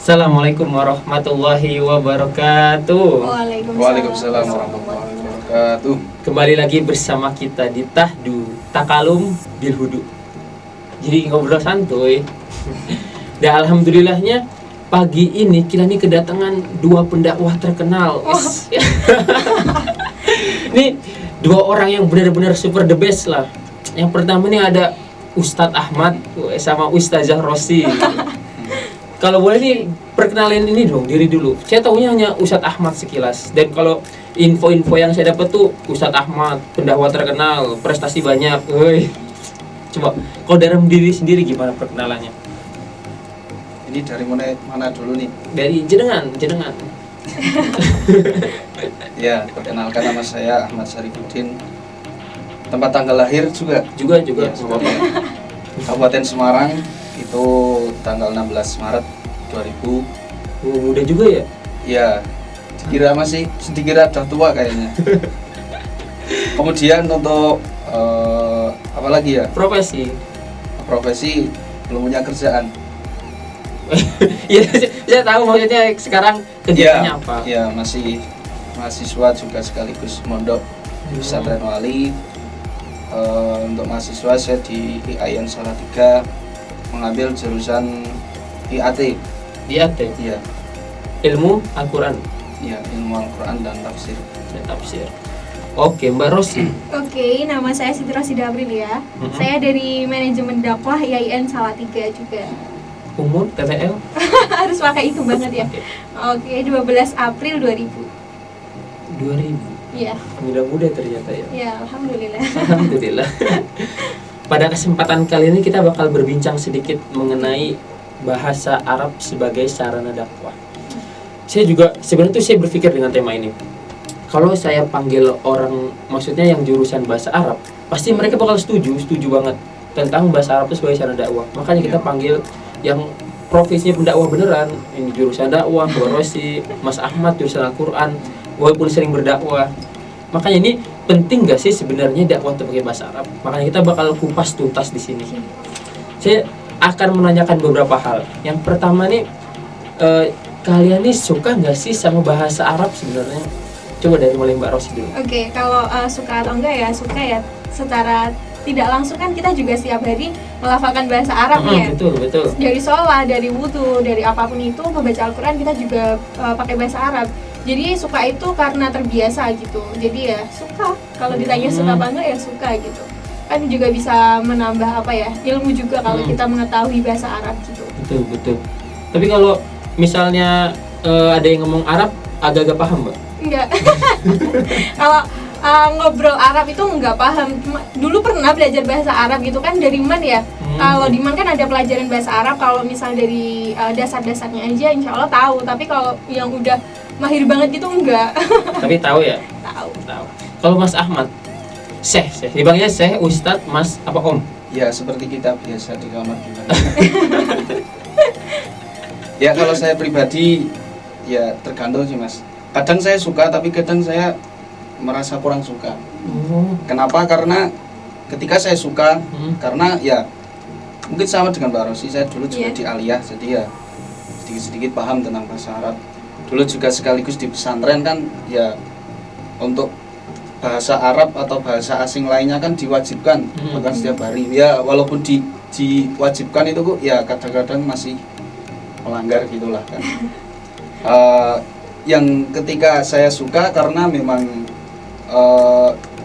Assalamualaikum warahmatullahi wabarakatuh. Waalaikumsalam warahmatullahi wabarakatuh. Kembali lagi bersama kita di Tahdu Takalum Bil Hudu. Jadi ngobrol santuy. Dan alhamdulillahnya pagi ini kita nih kedatangan dua pendakwah terkenal. Ini dua orang yang benar-benar super the best lah. Yang pertama nih ada Ustadz Ahmad sama Ustazah Rosi. Kalau boleh nih perkenalin ini dong diri dulu. Saya tahunya hanya Ustadz Ahmad sekilas. Dan kalau info-info yang saya dapat tuh Ustadz Ahmad pendakwah terkenal, prestasi banyak. Woi. Coba kalau dalam diri sendiri gimana perkenalannya? Ini dari mana dulu nih? Dari jenengan. Ya, perkenalkan nama saya Ahmad Syarifuddin. Tempat tanggal lahir juga. Juga. Ya, Kabupaten Semarang. Itu tanggal 16 Maret 2000. Muda juga ya? Ya, dikira udah tua kayaknya. Kemudian untuk apa lagi ya? Profesi belum punya kerjaan. Iya, saya tahu maksudnya sekarang kegiatannya apa? Ya, masih mahasiswa juga sekaligus mondok di Pesantren Wali. Untuk mahasiswa saya di IAIN Salatiga mengambil jurusan IAT. Iya. Ilmu Al-Quran. Ya, ilmu Al-Quran dan tafsir. Oke, Mbak Rosi. Oke, nama saya Siti Rosida Aprilia. Saya dari manajemen dakwah IAIN Salatiga juga. Umur TTL? Harus pakai itu banget ya. Oke, 12 April 2000. 2000. Iya. Muda-muda ternyata ya. Ya, alhamdulillah. Alhamdulillah. Pada kesempatan kali ini kita bakal berbincang sedikit mengenai bahasa Arab sebagai sarana dakwah. Sebenarnya saya berpikir dengan tema ini. Kalau saya panggil orang, maksudnya yang jurusan bahasa Arab, pasti mereka bakal setuju banget tentang bahasa Arab itu sebagai sarana dakwah. Makanya kita panggil yang profesinya pendakwah beneran, ini jurusan dakwah, Mbak Rosi, Mas Ahmad jurusan Al-Quran, walaupun sering berdakwah. Makanya ini penting gak sih sebenarnya dakwah pakai bahasa Arab? Makanya kita bakal kupas tuntas di sini. Saya akan menanyakan beberapa hal. Yang pertama nih, kalian nih suka gak sih sama bahasa Arab sebenarnya? Coba dari mulai Mbak Rosi dulu. Oke, kalau suka atau enggak ya, suka ya. Secara tidak langsung kan kita juga setiap hari melafalkan bahasa Arab ya. Betul. Dari sholat, dari wudhu, dari apapun itu membaca Al-Quran kita juga pakai bahasa Arab. Jadi suka itu karena terbiasa gitu. Jadi ya suka. Kalau ditanya suka apa enggak ya suka gitu. Kan juga bisa menambah apa ya, ilmu juga kalau kita mengetahui bahasa Arab gitu. Betul. Tapi kalau misalnya ada yang ngomong Arab agak-agak paham, Mbak? Enggak. Kalau ngobrol Arab itu enggak paham. Dulu pernah belajar bahasa Arab gitu kan dari MAN ya. Kalau di MAN kan ada pelajaran bahasa Arab. Kalau misal dari dasar-dasarnya aja insya Allah tahu. Tapi kalau yang udah mahir banget gitu enggak. Tapi tahu ya? Tahu. Kalau Mas Ahmad, Syekh, dipanggilnya Syekh, Ustadz, Mas, apa Om? Ya, seperti kita biasa di kamar gimana. Ya, kalau saya pribadi ya tergantung sih, Mas. Kadang saya suka tapi kadang saya merasa kurang suka. Kenapa? Karena ketika saya suka, karena ya mungkin sama dengan Mbak Rosi, saya dulu juga di aliyah, jadi ya sedikit-sedikit paham tentang bahasa Arab. Dulu juga sekaligus di pesantren kan ya untuk bahasa Arab atau bahasa asing lainnya kan diwajibkan bahkan setiap hari. Ya walaupun diwajibkan itu kok ya kadang-kadang masih melanggar gitulah kan. Yang ketika saya suka karena memang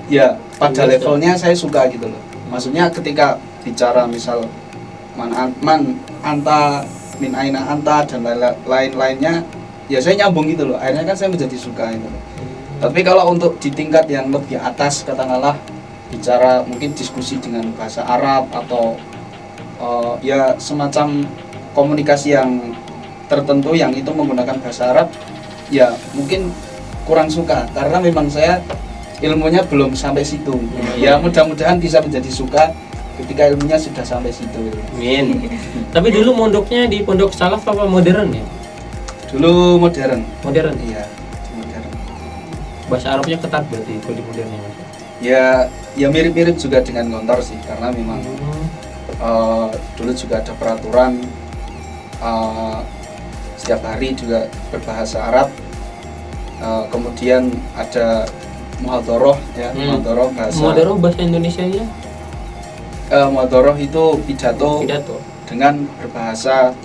ya pada levelnya saya suka gitu loh. Maksudnya ketika bicara misal man anta min aina anta dan lain-lainnya ya saya nyambung gitu loh. Akhirnya kan saya menjadi suka itu loh. Tapi kalau untuk di tingkat yang lebih atas katakanlah bicara mungkin diskusi dengan bahasa Arab atau ya semacam komunikasi yang tertentu yang itu menggunakan bahasa Arab ya mungkin kurang suka karena memang saya ilmunya belum sampai situ. Ya mudah-mudahan bisa menjadi suka ketika ilmunya sudah sampai situ. Amin. Tapi dulu mondoknya di pondok salaf apa modern ya? Dulu modern. Iya, modern. Bahasa Arabnya ketat berarti kalau di modernnya. Ya mirip-mirip juga dengan Gontor sih karena memang dulu juga ada peraturan setiap hari juga berbahasa Arab. Kemudian ada muhadharah ya, muhadharah bahasa. Muhadharah bahasa Indonesianya? Muhadharah itu pidato dengan berbahasa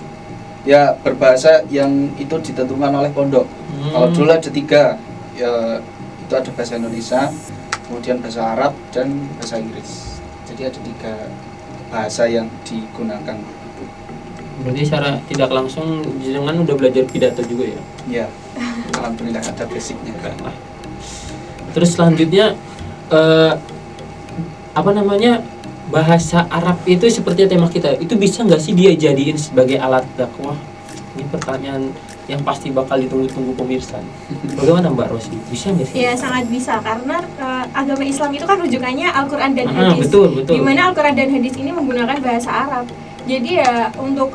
yang itu ditentukan oleh pondok. Kalau dulu ada 3 ya, itu ada bahasa Indonesia, kemudian bahasa Arab dan bahasa Inggris. Jadi ada 3 bahasa yang digunakan. Berarti secara tidak langsung jenengan udah belajar pidato juga ya? Ya, alhamdulillah ada basicnya. Terus selanjutnya bahasa Arab itu seperti tema kita, itu bisa nggak sih dia jadiin sebagai alat dakwah? Ini pertanyaan yang pasti bakal ditunggu-tunggu pemirsa. Bagaimana Mbak Rosi? Bisa nggak sih? Ya sangat bisa, karena agama Islam itu kan rujukannya Al-Quran dan Hadis. Betul. Dimana Al-Quran dan Hadis ini menggunakan bahasa Arab. Jadi ya untuk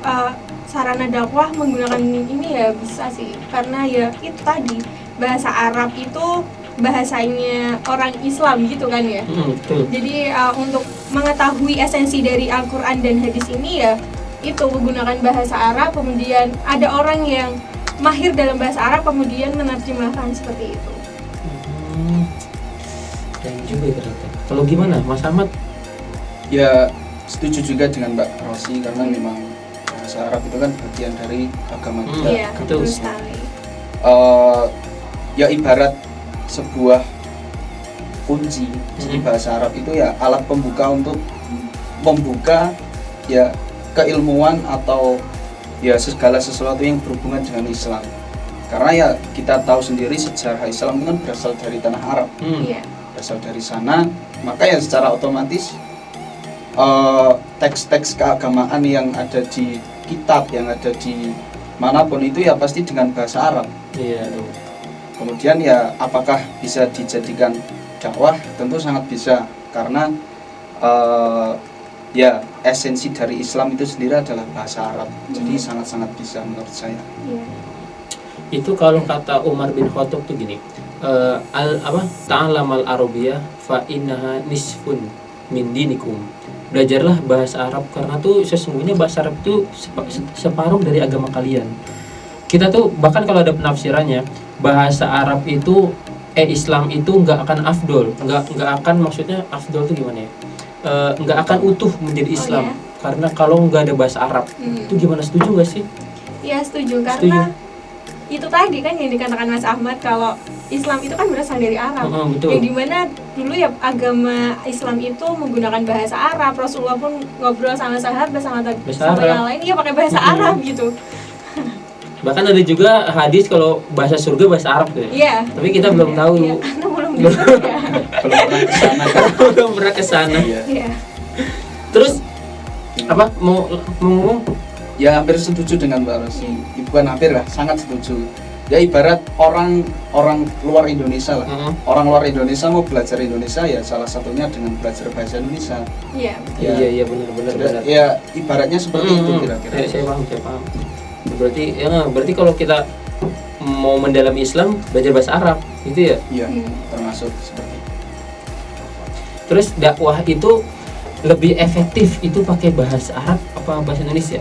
sarana dakwah menggunakan ini ya bisa sih, karena ya itu tadi bahasa Arab itu bahasanya orang Islam gitu kan ya. Betul. Jadi untuk mengetahui esensi dari Al-Quran dan Hadis ini ya itu menggunakan bahasa Arab, kemudian ada orang yang mahir dalam bahasa Arab kemudian menerjemahkan seperti itu. Dan juga ternyata. Kalau gimana Mas Ahmad? Ya setuju juga dengan Mbak Rosi, karena memang bahasa Arab itu kan bagian dari agama kita. Iya, betul sekali. Ya ibarat sebuah kunci. Jadi bahasa Arab itu ya alat pembuka untuk membuka ya keilmuan atau ya segala sesuatu yang berhubungan dengan Islam. Karena ya kita tahu sendiri sejarah Islam itu kan berasal dari tanah Arab. Iya. Berasal dari sana, maka ya secara otomatis teks-teks keagamaan yang ada di kitab, yang ada di manapun itu ya pasti dengan bahasa Arab. Iya. Kemudian ya apakah bisa dijadikan dakwah? Tentu sangat bisa, karena ya esensi dari Islam itu sendiri adalah bahasa Arab. Jadi sangat-sangat bisa menurut saya. Iya. Itu kalau kata Umar bin Khattab tuh gini, ta'allamal arabiyah fa innaha nisfun min dinikum. Belajarlah bahasa Arab karena tuh sesungguhnya bahasa Arab itu separuh dari agama kalian. Kita tuh bahkan kalau ada penafsirannya, bahasa Arab itu Islam itu nggak akan afdol, nggak akan, maksudnya afdol tuh gimana ya? Nggak akan utuh menjadi Islam karena kalau nggak ada bahasa Arab. Itu gimana, setuju nggak sih? Ya setuju, karena itu tadi kan yang dikatakan Mas Ahmad, kalau Islam itu kan berasal dari Arab. Betul. Yang dimana dulu ya agama Islam itu menggunakan bahasa Arab. Rasulullah pun ngobrol sama sahabat sama yang lain ya pakai bahasa Arab gitu. Bahkan ada juga hadis kalau bahasa surga bahasa Arab tuh ya. Iya. Tapi kita belum tahu. Iya, karena belum bisa ya. Belum pernah ke sana. Iya. Terus apa mau ngomong? Ya hampir setuju dengan Mbak Rosi. Bukan hampir lah, sangat setuju. Ya ibarat orang luar Indonesia lah. Orang luar Indonesia mau belajar Indonesia ya salah satunya dengan belajar bahasa Indonesia. Iya. Iya benar. Ya ibaratnya seperti itu kira-kira. Saya paham. Berarti kalau kita mau mendalami Islam belajar bahasa Arab, gitu ya? Iya, termasuk seperti itu. Terus dakwah itu lebih efektif itu pakai bahasa Arab apa bahasa Indonesia?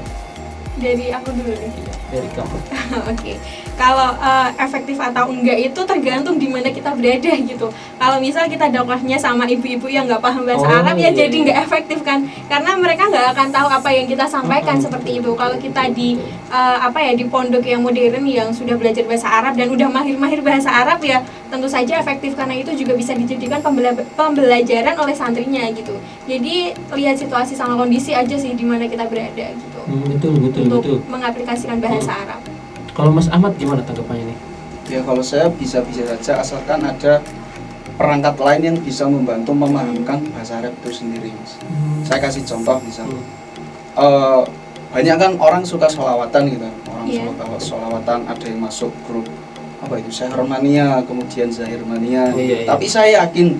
Dari aku dulu nih. Dari kamu. Oke. Kalau efektif atau enggak itu tergantung di mana kita berada gitu. Kalau misal kita dakwahnya sama ibu-ibu yang nggak paham bahasa Arab ya jadi nggak efektif kan, karena mereka nggak akan tahu apa yang kita sampaikan seperti itu. Kalau kita di di pondok yang modern yang sudah belajar bahasa Arab dan udah mahir bahasa Arab ya tentu saja efektif, karena itu juga bisa dijadikan pembelajaran oleh santrinya gitu. Jadi lihat situasi sama kondisi aja sih di mana kita berada gitu. Betul. Mengaplikasikan bahasa Arab. Kalau Mas Ahmad gimana tanggapannya nih? Ya kalau saya bisa-bisa saja asalkan ada perangkat lain yang bisa membantu memahamkan bahasa Arab itu sendiri, Mas. Saya kasih contoh misalnya. Banyak kan orang suka sholawatan gitu. Orang suka sholawatan, ada yang masuk grup Syahrmania, kemudian Zahirmania. Tapi saya yakin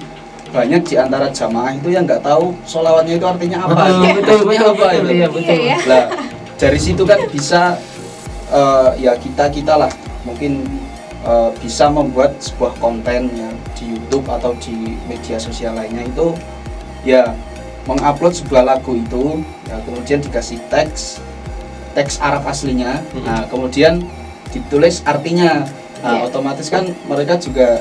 banyak di antara jamaah itu yang nggak tahu sholawatnya itu artinya apa. Betul. Iya. Nah, dari situ kan bisa ya kita lah mungkin bisa membuat sebuah konten ya di YouTube atau di media sosial lainnya, itu ya mengupload sebuah lagu itu ya, kemudian dikasih teks Arab aslinya. Nah kemudian ditulis artinya. Nah, Iya. otomatis kan mereka juga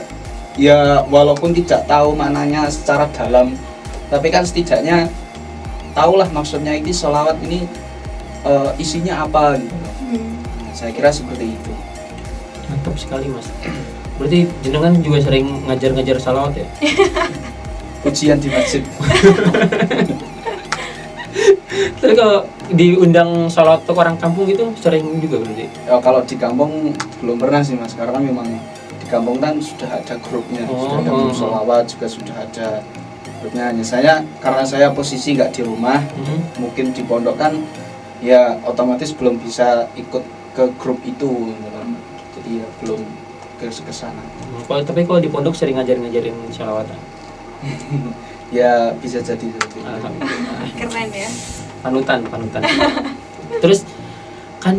ya walaupun tidak tahu maknanya secara dalam, tapi kan setidaknya tahulah maksudnya ini sholawat ini isinya apa gitu. Nah, saya kira seperti itu. Mantap sekali mas. Berarti jenengan juga sering ngajar-ngajar salawat ya? Ujian di masjid. Terus kalau diundang salawat ke orang kampung gitu sering juga berarti? Ya, kalau di kampung belum pernah sih mas, karena memang di kampung kan sudah ada grupnya, sudah ada grup sholawat juga sudah ada grupnya. Hanya saya karena saya posisi nggak di rumah, mungkin di pondok kan ya otomatis belum bisa ikut ke grup itu, jadi ya belum ke sana. Tapi kalau di pondok sering ngajarin salawatan? Ya bisa jadi seperti itu. Alhamdulillah. Keren ya. Panutan. Terus kan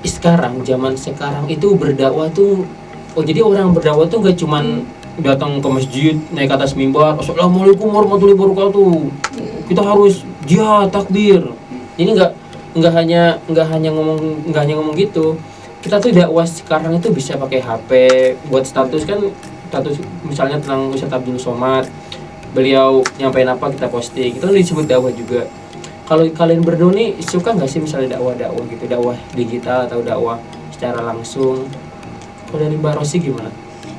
sekarang zaman sekarang itu berdakwah tuh, oh jadi orang berdakwah tuh gak cuman datang ke masjid naik ke atas mimbar, assalamualaikum warahmatullahi wabarakatuh, kita harus jihad takbir. Ini nggak hanya ngomong gitu. Kita tuh dakwah sekarang itu bisa pakai HP buat status kan, status misalnya tentang Ustaz Abdul Somad, beliau nyampein apa kita posting, itu kan disebut dakwah juga. Kalau kalian berdua nih suka nggak sih misalnya dakwah gitu, dakwah digital atau dakwah secara langsung? Kalau dari Mbak Rosi gimana?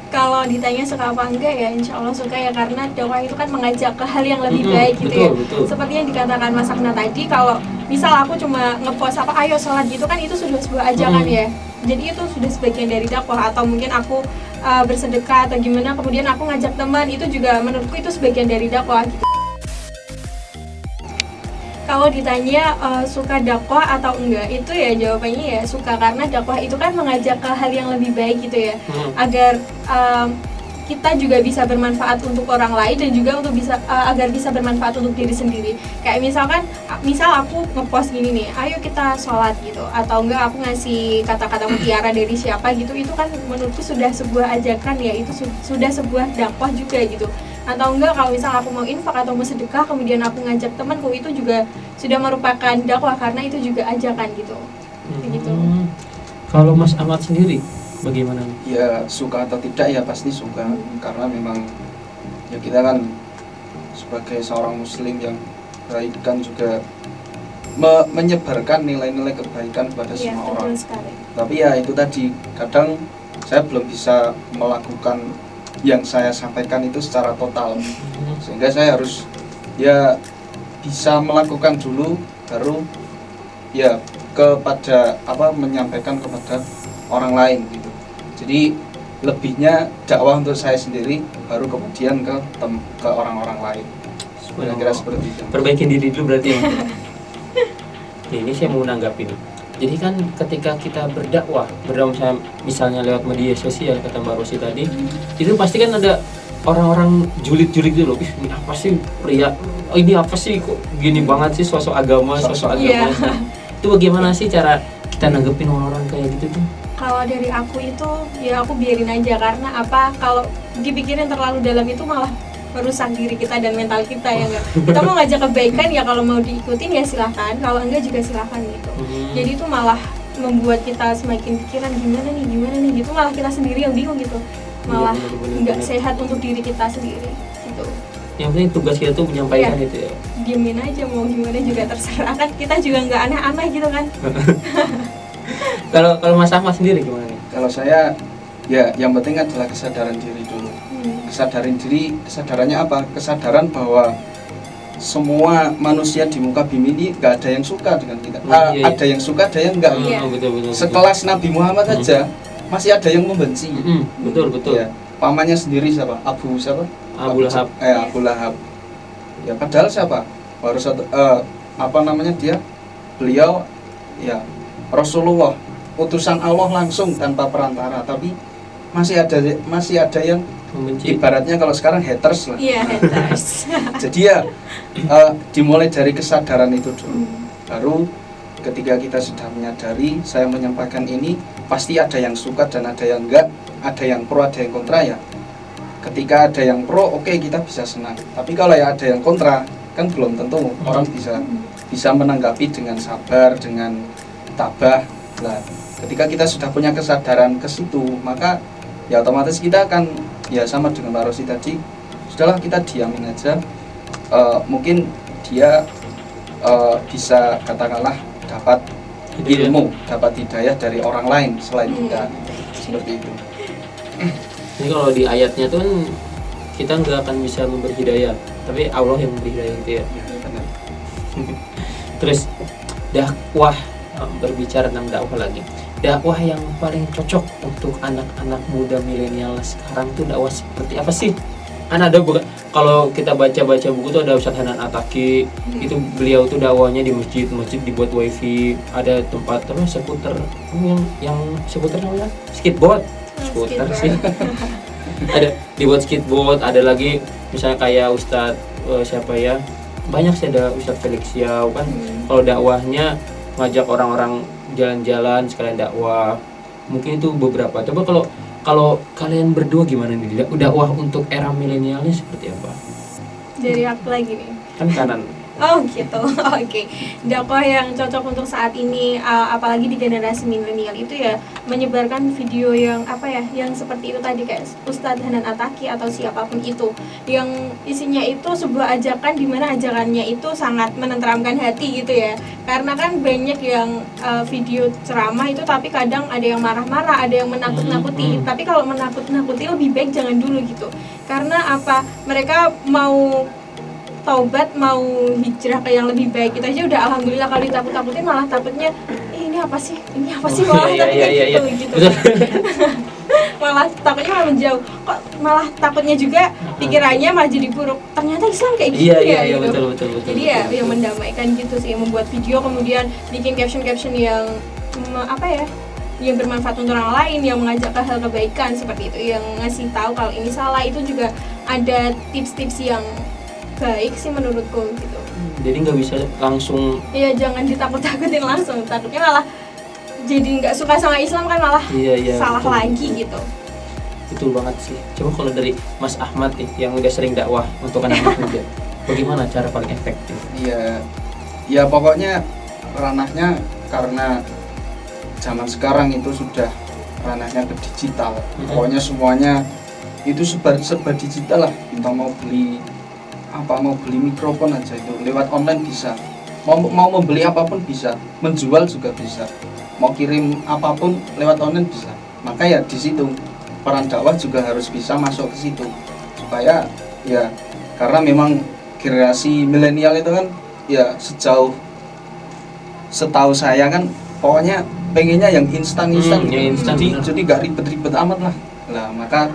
Kalau ditanya suka apa enggak ya insya Allah suka ya, karena dakwah itu kan mengajak ke hal yang lebih baik gitu ya. Betul. Seperti yang dikatakan Mas Akna tadi, kalau misal aku cuma ngepost apa ayo sholat gitu kan, itu sudah sebuah ajakan ya. Jadi itu sudah sebagian dari dakwah. Atau mungkin aku bersedekah atau gimana, kemudian aku ngajak teman, itu juga menurutku itu sebagian dari dakwah gitu. Kalau ditanya suka dakwah atau enggak, itu ya jawabannya ya suka, karena dakwah itu kan mengajak ke hal yang lebih baik gitu ya, agar kita juga bisa bermanfaat untuk orang lain dan juga untuk agar bisa bermanfaat untuk diri sendiri. Kayak misal aku ngepost gini nih, ayo kita sholat gitu, atau enggak aku ngasih kata-kata mutiara dari siapa gitu, itu kan menurutku sudah sebuah ajakan ya, itu sudah sebuah dakwah juga gitu. Atau enggak kalau misal aku mau infak atau mau sedekah kemudian aku ngajak temanku, itu juga sudah merupakan dakwah karena itu juga ajakan gitu. Gitu. Kalau Mas Ahmad sendiri bagaimana? Ya suka atau tidak ya pasti suka, karena memang ya kita kan sebagai seorang muslim yang baik kan juga menyebarkan nilai-nilai kebaikan kepada semua orang. Sekali. Tapi ya itu tadi, kadang saya belum bisa melakukan yang saya sampaikan itu secara total, sehingga saya harus ya bisa melakukan dulu baru ya kepada menyampaikan kepada orang lain gitu. Jadi lebihnya dakwah untuk saya sendiri, baru kemudian ke orang-orang lain. Kira-kira seperti itu. Perbaikin diri dulu berarti ya. Ini saya mau nanggapin. Jadi kan ketika kita berdakwah misalnya lewat media sosial kata Mbak Rosi tadi, itu pasti kan ada orang-orang julid-julid gitu loh. Ini apa sih pria? Ini apa sih kok gini banget sih sosok agama. Iya. Itu bagaimana sih cara kita nanggepin orang-orang kayak gitu tuh? Kalau dari aku itu ya aku biarin aja, karena apa, kalau dipikirin terlalu dalam itu malah merusak diri kita dan mental kita ya enggak. Kita mau ngajak kebaikan ya, kalau mau diikutin ya silahkan, kalau enggak juga silahkan gitu. Jadi itu malah membuat kita semakin pikiran gimana nih gitu, malah kita sendiri yang bingung gitu, malah enggak sehat untuk diri kita sendiri gitu. Yang penting tugas kita tuh menyampaikan itu ya. Diemin aja, mau gimana juga terserah, kan kita juga nggak aneh-aneh gitu kan. Kalau Mas Ahmad sendiri gimana nih? Kalau saya ya yang penting adalah kesadaran diri dulu. Kesadarannya apa? Kesadaran bahwa semua manusia di muka bumi ini nggak ada yang suka dengan kita. Ada yang suka, ada yang enggak. Betul. Sekelas Nabi Muhammad saja masih ada yang membenci. Betul. Ya, pamannya sendiri siapa? Abu Lahab. Abu Lahab. Ya padahal siapa? Baru satu beliau ya Rasulullah, utusan Allah langsung tanpa perantara, tapi masih ada yang membenci. Ibaratnya kalau sekarang haters lah. Iya, haters. Jadi ya dimulai dari kesadaran itu dulu. Baru ketika kita sudah menyadari saya menyampaikan ini pasti ada yang suka dan ada yang enggak, ada yang pro, ada yang kontra ya. Ketika ada yang pro, oke, kita bisa senang. Tapi kalau ya ada yang kontra, kan belum tentu orang bisa menanggapi dengan sabar, dengan tabah. Nah, ketika kita sudah punya kesadaran ke situ, maka ya otomatis kita akan ya sama dengan Pak Rosi tadi, sudahlah kita diamin aja. Mungkin dia bisa katakanlah dapat ilmu, dapat hidayah dari orang lain selain kita, seperti itu. Jadi kalau di ayatnya tuh kan kita nggak akan bisa memberi hidayah, tapi Allah yang memberi hidayah gitu ya. Ya, benar. Terus dakwah, berbicara tentang dakwah lagi. Dakwah yang paling cocok untuk anak-anak muda milenial sekarang tuh dakwah seperti apa sih? Kan ada kalau kita baca-baca buku tuh ada Ustadz Hanan Ataki, itu beliau tuh dakwahnya di masjid dibuat wifi, ada tempat terus seputar yang seputar namanya skateboard sih. Ada dibuat skateboard, ada lagi misalnya kayak Ustadz siapa ya, banyak sih, ada Ustadz Felix Yau kan. Kalau dakwahnya ngajak orang-orang jalan-jalan sekalian dakwah, mungkin itu beberapa. Coba kalau kalian berdua gimana nih, dakwah untuk era milenialnya seperti apa? Dari aku lagi nih. Kan kanan. Oh gitu, oke. Dakwah yang cocok untuk saat ini, apalagi di generasi milenial itu ya menyebarkan video yang apa ya, yang seperti itu tadi kayak Ustadz Hanan Ataki atau siapapun itu, yang isinya itu sebuah ajakan di mana ajakannya itu sangat menenteramkan hati gitu ya. Karena kan banyak yang video ceramah itu tapi kadang ada yang marah-marah, ada yang menakut-nakuti. Tapi kalau menakut-nakuti lebih baik jangan dulu gitu. Karena apa? Mereka mau taubat, mau hijrah ke yang lebih baik, kita aja udah alhamdulillah. Kalau ditakut-takutin malah takutnya ini apa sih malah takutnya gitu. Malah takutnya malah menjauh, kok malah takutnya juga pikirannya malah jadi buruk, ternyata Islam kayak gitu iya, gitu. betul. Jadi ya yang mendamaikan gitu sih, membuat video kemudian bikin caption yang apa ya, yang bermanfaat untuk orang lain, yang mengajak ke hal kebaikan seperti itu, yang ngasih tahu kalau ini salah. Itu juga ada tips-tips yang baik sih menurutku gitu. Jadi nggak bisa langsung. Iya, jangan ditakut-takutin langsung, takutnya malah jadi nggak suka sama Islam kan, malah salah betul, lagi gitu. Betul banget sih. Coba kalau dari Mas Ahmad nih, yang udah sering dakwah untuk anak-anak muda, bagaimana cara paling efektif? Ya pokoknya ranahnya, karena zaman sekarang itu sudah ranahnya ke digital. Pokoknya semuanya itu serba digital lah. Kita mau beli mikrofon aja itu lewat online bisa, mau membeli apapun bisa, menjual juga bisa, mau kirim apapun lewat online bisa. Maka ya di situ peran dakwah juga harus bisa masuk ke situ, supaya ya, karena memang generasi milenial itu kan ya setahu saya kan pokoknya pengennya yang instan jadi gak ribet-ribet amat lah. Maka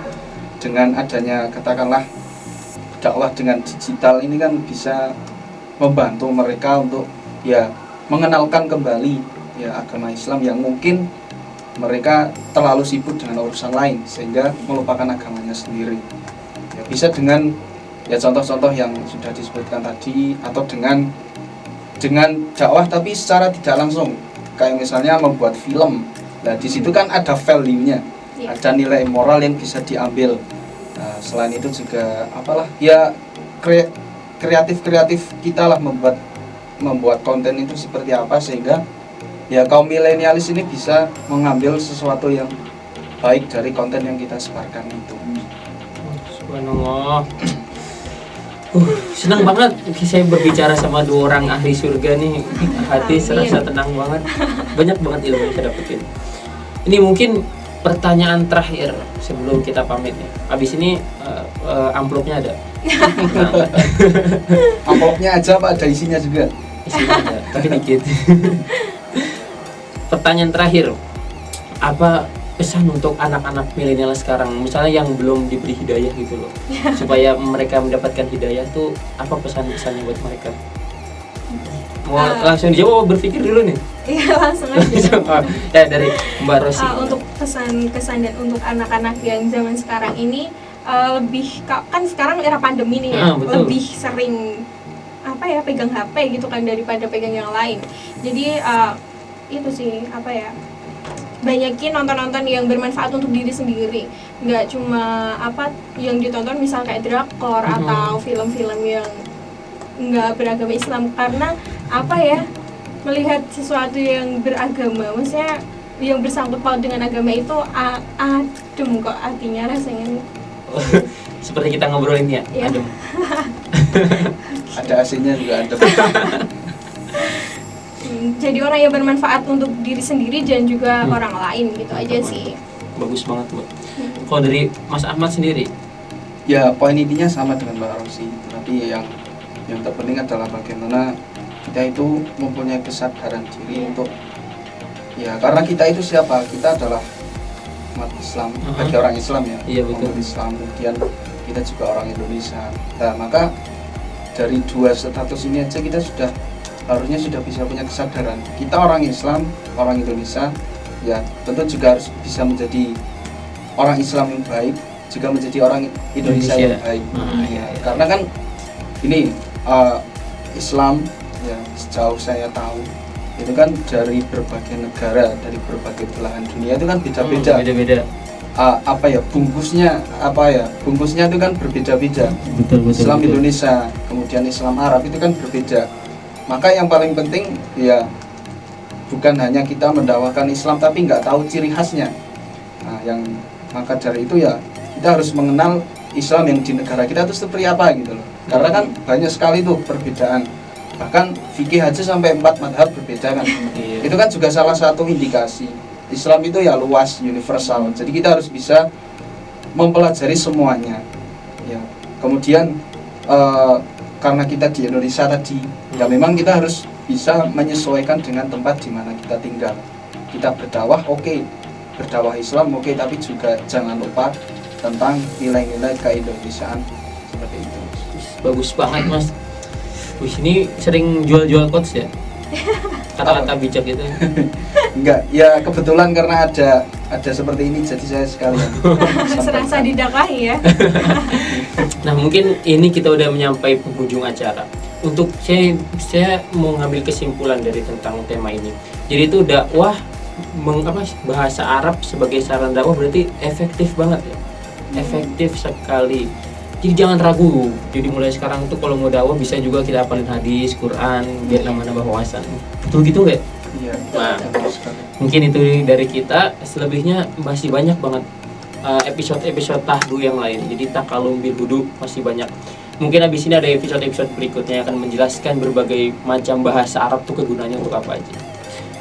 dengan adanya katakanlah dakwah dengan digital ini kan bisa membantu mereka untuk ya mengenalkan kembali ya agama Islam yang mungkin mereka terlalu sibuk dengan urusan lain sehingga melupakan agamanya sendiri. Ya, bisa dengan ya contoh-contoh yang sudah disebutkan tadi, atau dengan dakwah tapi secara tidak langsung, kayak misalnya membuat film. Nah di situ kan ada value-nya, ada nilai moral yang bisa diambil. Nah, selain itu juga apalah ya kreatif kita lah membuat konten itu seperti apa, sehingga ya kaum milenialis ini bisa mengambil sesuatu yang baik dari konten yang kita sebarkan itu. Subhanallah. Senang banget saya berbicara sama dua orang ahli surga nih. Hati serasa tenang banget. Banyak banget ilmu yang saya dapetin. Ini mungkin pertanyaan terakhir sebelum kita pamit nih. Abis ini amplopnya ada. Amplopnya aja Pak, ada isinya juga. Isinya ada, tapi dikit. Pertanyaan terakhir, apa pesan untuk anak-anak milenial sekarang, misalnya yang belum diberi hidayah gitu loh, supaya mereka mendapatkan hidayah tuh apa pesan-pesannya buat mereka? Mau langsung dijawab, berpikir dulu nih? Iya, langsung aja. Ya dari Mbak Rosi. Untuk kesan dan untuk anak-anak yang zaman sekarang ini, lebih kan sekarang era pandemi nih ya, lebih sering apa ya, pegang HP gitu kan daripada pegang yang lain. Jadi itu sih apa ya, banyakin nonton-nonton yang bermanfaat untuk diri sendiri, nggak cuma apa yang ditonton misal kayak drakor atau film-film yang nggak beragama Islam. Karena apa ya, melihat sesuatu yang beragama, maksudnya yang bersangkut paut dengan agama itu adem kok hatinya rasanya. Seperti kita ngobrolin ya, Iya. adem. Ada AC-nya juga ada. Jadi orang yang bermanfaat untuk diri sendiri dan juga orang lain gitu aja Mantap, sih. Bagus banget buat. Kalau dari Mas Ahmad sendiri, Ya poin intinya sama dengan Mbak Rosi, tapi yang terpenting adalah bagaimana kita itu mempunyai kesadaran diri untuk ya, karena kita itu siapa? Kita adalah umat Islam, bagi orang Islam ya. Iya, betul. Umat Islam, kemudian kita juga orang Indonesia. Nah, maka dari dua status ini aja kita harusnya sudah bisa punya kesadaran. Kita orang Islam, orang Indonesia, ya tentu juga harus bisa menjadi orang Islam yang baik, juga menjadi orang Indonesia yang baik. Ya, karena kan ini Islam ya, sejauh saya tahu itu kan dari berbagai negara, dari berbagai belahan dunia itu kan beda-beda. Beda-beda. Apa ya, bungkusnya itu kan berbeda-beda. Betul. Islam Indonesia, kemudian Islam Arab itu kan berbeda. Maka yang paling penting ya bukan hanya kita mendakwakan Islam tapi nggak tahu ciri khasnya. Nah, maka dari itu ya kita harus mengenal Islam yang di negara kita itu seperti apa gitu loh. Karena kan banyak sekali tuh perbedaan. Bahkan fikih aja sampai 4 madhab berbeda kan. Iya. Itu kan juga salah satu indikasi Islam itu ya luas, universal. Jadi kita harus bisa mempelajari semuanya. Ya. Kemudian karena kita di Indonesia tadi, ya memang kita harus bisa menyesuaikan dengan tempat di mana kita tinggal. Kita berdakwah, oke. Berdakwah Islam, oke, tapi juga jangan lupa tentang nilai-nilai keindonesiaan seperti itu. Bagus banget Mas. Wih, ini sering jual-jual quotes ya? Kata-kata bijak itu. Enggak, ya kebetulan karena ada seperti ini jadi saya sekalian Serasa didakwahi ya. Nah, mungkin ini kita udah menyampai penghujung acara. Untuk saya mau ngambil kesimpulan dari tentang tema ini. Jadi itu dakwah bahasa Arab sebagai sarana dakwah berarti efektif banget ya. Efektif sekali. Jadi jangan ragu. Jadi mulai sekarang tuh kalau mau dakwah bisa juga kita hafalin hadis, Quran biar nambah wawasan. Betul gitu nggak? Iya, Nah, betul sekali. mungkin itu dari kita. Selebihnya masih banyak banget episode tahdu yang lain. Jadi takalum bil hudu masih banyak. Mungkin abis ini ada episode berikutnya yang akan menjelaskan berbagai macam bahasa Arab tuh kegunaannya untuk apa aja.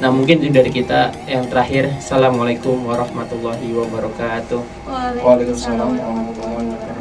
Nah, mungkin itu dari kita. Yang terakhir, assalamualaikum warahmatullahi wabarakatuh. Waalaikumsalam warahmatullahi wabarakatuh.